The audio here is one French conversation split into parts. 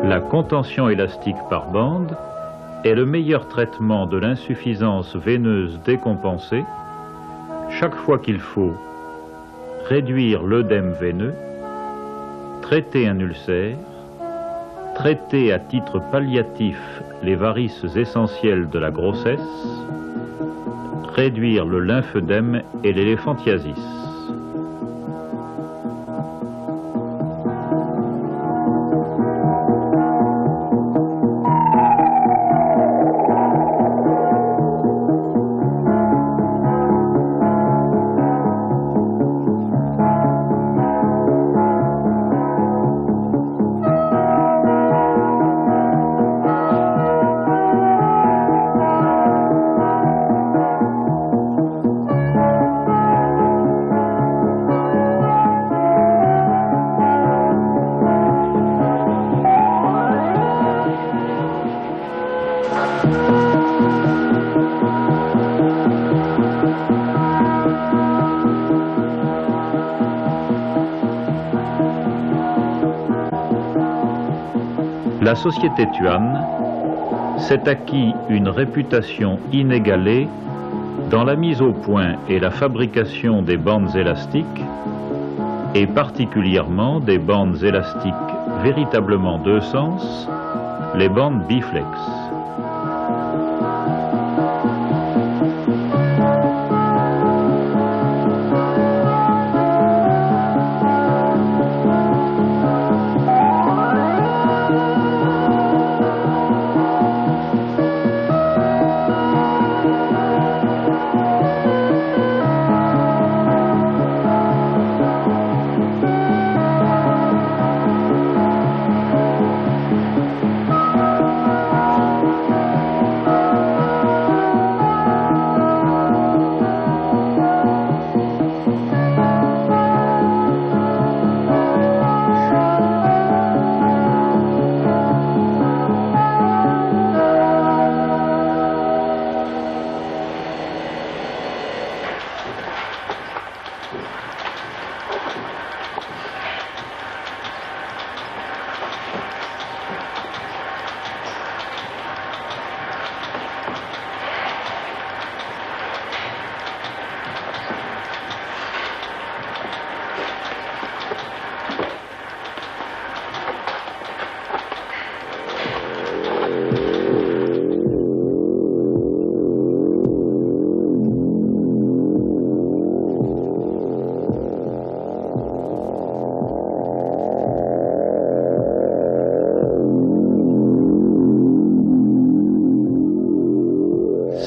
La contention élastique par bande est le meilleur traitement de l'insuffisance veineuse décompensée chaque fois qu'il faut réduire l'œdème veineux, traiter un ulcère, traiter à titre palliatif les varices essentielles de la grossesse, réduire le lymphœdème et l'éléphantiasis. La société Thuan s'est acquis une réputation inégalée dans la mise au point et la fabrication des bandes élastiques, et particulièrement des bandes élastiques véritablement deux sens, les bandes biflex.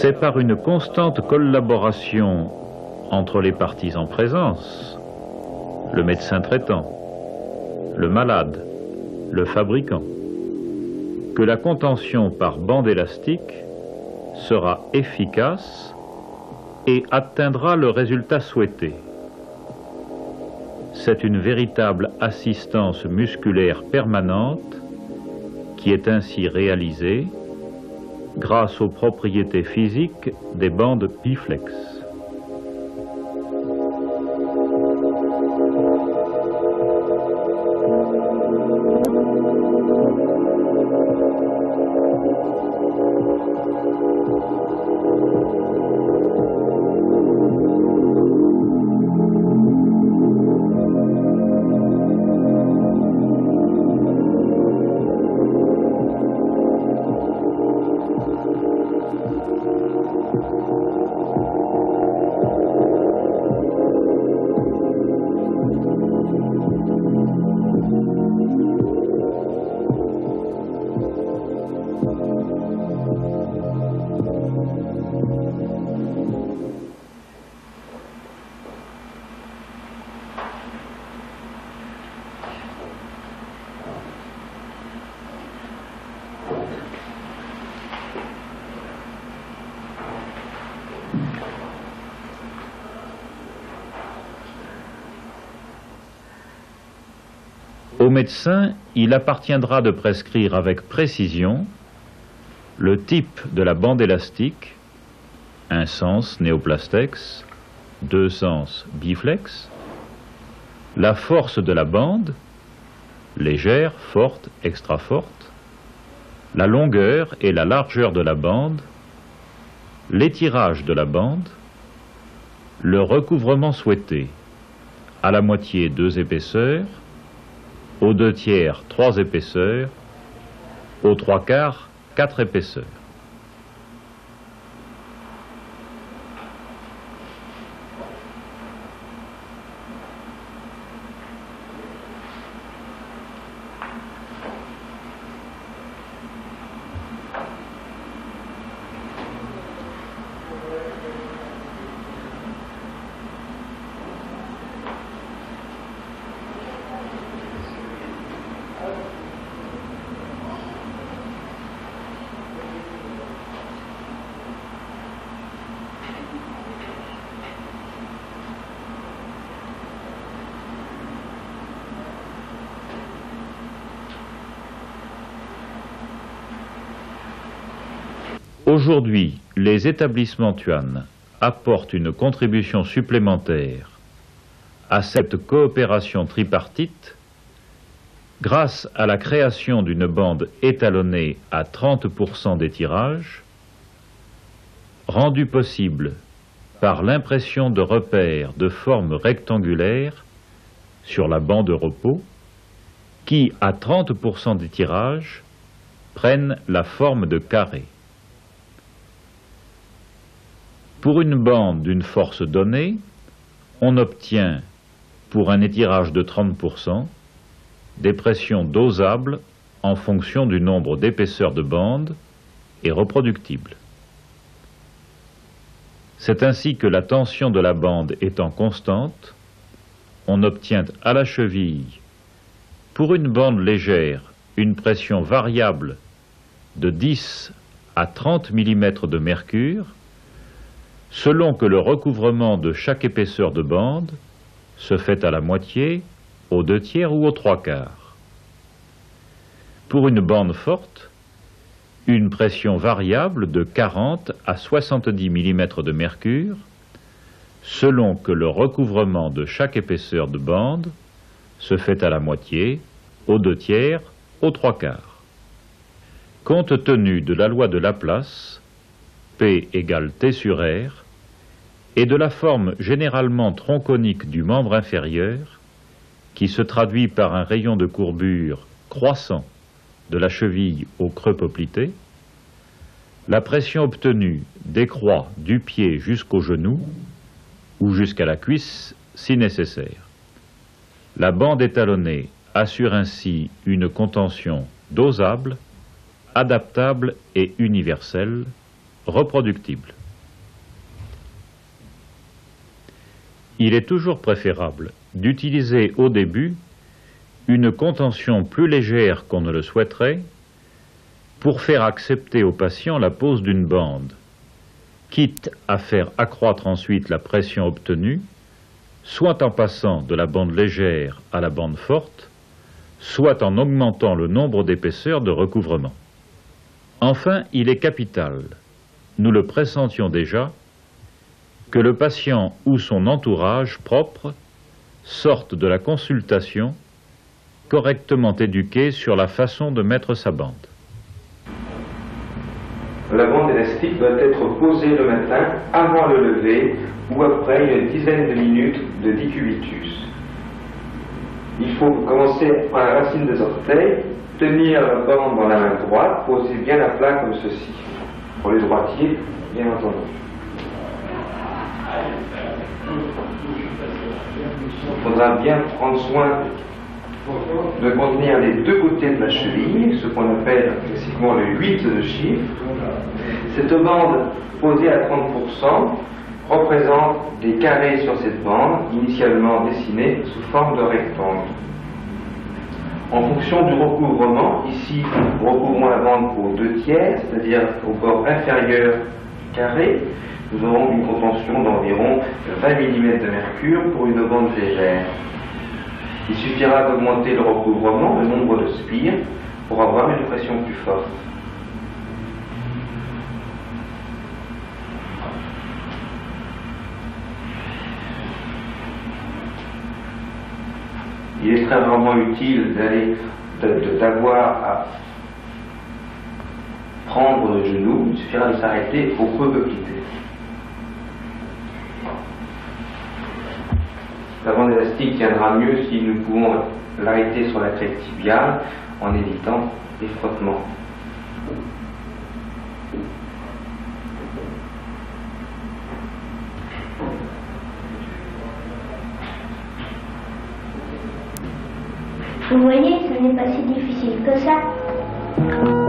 C'est par une constante collaboration entre les parties en présence, le médecin traitant, le malade, le fabricant, que la contention par bande élastique sera efficace et atteindra le résultat souhaité. C'est une véritable assistance musculaire permanente qui est ainsi réalisée grâce aux propriétés physiques des bandes biflex. Au médecin, il appartiendra de prescrire avec précision le type de la bande élastique, un sens néoplastex, deux sens biflex, la force de la bande, légère, forte, extra forte, la longueur et la largeur de la bande, l'étirage de la bande, le recouvrement souhaité, à la moitié 2 épaisseurs, aux 2/3 3 épaisseurs, aux 3/4 4 épaisseurs. Aujourd'hui, les établissements Tuan apportent une contribution supplémentaire à cette coopération tripartite grâce à la création d'une bande étalonnée à 30% d'étirage, rendue possible par l'impression de repères de forme rectangulaire sur la bande de repos qui, à 30% d'étirage, prennent la forme de carré. Pour une bande d'une force donnée, on obtient, pour un étirage de 30%, des pressions dosables en fonction du nombre d'épaisseurs de bande et reproductibles. C'est ainsi que la tension de la bande étant constante, on obtient à la cheville, pour une bande légère, une pression variable de 10 à 30 mm de mercure, selon que le recouvrement de chaque épaisseur de bande se fait à la moitié, aux 2/3 ou aux 3/4. Pour une bande forte, une pression variable de 40 à 70 mm de mercure, selon que le recouvrement de chaque épaisseur de bande se fait à la moitié, aux 2/3, aux 3/4. Compte tenu de la loi de Laplace, P égale T sur R, et de la forme généralement tronconique du membre inférieur, qui se traduit par un rayon de courbure croissant de la cheville au creux poplité, la pression obtenue décroît du pied jusqu'au genou ou jusqu'à la cuisse si nécessaire. La bande étalonnée assure ainsi une contention dosable, adaptable et universelle, reproductible. Il est toujours préférable d'utiliser au début une contention plus légère qu'on ne le souhaiterait pour faire accepter au patient la pose d'une bande, quitte à faire accroître ensuite la pression obtenue, soit en passant de la bande légère à la bande forte, soit en augmentant le nombre d'épaisseurs de recouvrement. Enfin, il est capital, nous le pressentions déjà, que le patient ou son entourage propre sortent de la consultation correctement éduqués sur la façon de mettre sa bande. La bande élastique doit être posée le matin avant le lever ou après une dizaine de minutes de décubitus. Il faut commencer par la racine des orteils, tenir la bande dans la main droite, poser bien à plat comme ceci. Pour les droitiers, bien entendu. Il faudra bien prendre soin de contenir les deux côtés de la cheville, ce qu'on appelle classiquement le 8 de chiffre. Cette bande posée à 30% représente des carrés sur cette bande, initialement dessinés sous forme de rectangle. En fonction du recouvrement, ici, nous recouvrons la bande aux 2/3, c'est-à-dire au bord inférieur du carré. Nous aurons une contention d'environ 20 mm de mercure pour une bande légère. Il suffira d'augmenter le recouvrement, le nombre de spires, pour avoir une pression plus forte. Il est très rarement utile d'avoir à prendre le genou, il suffira de s'arrêter au creux obliqué. La bande élastique tiendra mieux si nous pouvons l'arrêter sur la crête tibiale en évitant les frottements. Vous voyez, ce n'est pas si difficile que ça.